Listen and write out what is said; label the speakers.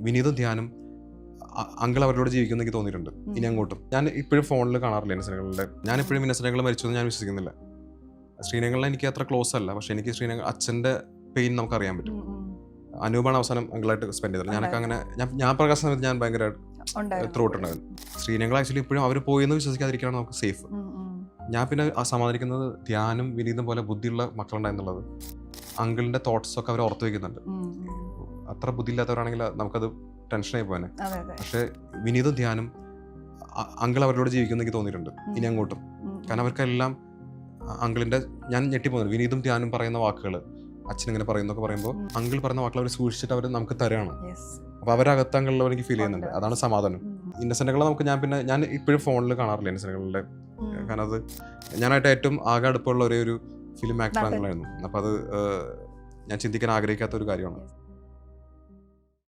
Speaker 1: വിനീതും ധ്യാനും uncle അവരോട് ജീവിക്കുന്ന എനിക്ക് തോന്നിയിട്ടുണ്ട്. ഇനി അങ്ങോട്ടും ഞാൻ ഇപ്പോഴും ഫോണിൽ കാണാറില്ല ഇന്നസെന്റുകളുടെ. ഞാൻ എപ്പോഴും ഇന്നസെന്റുകൾ മരിച്ചു എന്ന് ഞാൻ വിശ്വസിക്കുന്നില്ല. ശ്രീനങ്ങളിലെ എനിക്ക് അത്ര ക്ലോസ് അല്ല, പക്ഷെ എനിക്ക് ശ്രീനങ്ങൾ അച്ഛൻ്റെ പെയിൻ നമുക്ക് അറിയാൻ പറ്റും. അനൂപാണ് അവസാനം അങ്കിളായിട്ട് സ്പെൻഡ് ചെയ്തത്. ഞാനൊക്കെ അങ്ങനെ ഞാൻ പ്രകാശ സമയത്ത് ഞാൻ ഭയങ്കര ത്രോട്ടുണ്ടായിരുന്നു. ശ്രീനങ്ങൾ ആക്ച്വലി ഇപ്പോഴും അവർ പോയെന്ന് വിശ്വസിക്കാതിരിക്കുകയാണ് നമുക്ക് സേഫ്. ഞാൻ പിന്നെ സമാധാനിക്കുന്നത് ധ്യാനും വിനീതും പോലെ ബുദ്ധിയുള്ള മക്കളുണ്ടായെന്നുള്ളത്. അങ്കിളിന്റെ തോട്ട്സ് ഒക്കെ അവർ ഓർത്ത് വെക്കുന്നുണ്ട്. അത്ര ബുദ്ധിയില്ലാത്തവരാണെങ്കിൽ നമുക്കത് ടെൻഷനായി പോകാനെ. പക്ഷെ വിനീതും ധ്യാനും അങ്കിൾ അവരോട് ജീവിക്കുന്ന എനിക്ക് തോന്നിയിട്ടുണ്ട് ഇനി അങ്ങോട്ടും. കാരണം അവർക്കെല്ലാം അങ്കിളിന്റെ ഞാൻ ഞെട്ടിപ്പോകുന്നു. വിനീതും ധ്യാനും പറയുന്ന വാക്കുകൾ അച്ഛനിങ്ങനെ പറയുന്നൊക്കെ പറയുമ്പോൾ അങ്കിൾ പറയുന്ന വാക്കുകൾ അവർ സൂക്ഷിച്ചിട്ട് അവർ നമുക്ക് തരാണ്. അപ്പൊ അവരകത്ത് അങ്കിളിൽ എനിക്ക് ഫീൽ ചെയ്യുന്നുണ്ട്. അതാണ് സമാധാനം. ഇന്നസെന്റുകളെ നമുക്ക് ഞാൻ ഇപ്പോഴും ഫോണിൽ കാണാറില്ല ഇന്നസെന്റുകളുടെ. കാരണം അത് ഞാനായിട്ട് ഏറ്റവും ആകെ അടുപ്പമുള്ള ഒരു ഫിലിം ആക്ടർ അങ്കിളായിരുന്നു. അപ്പൊ അത് ഞാൻ ചിന്തിക്കാൻ ആഗ്രഹിക്കാത്ത ഒരു കാര്യമാണ്.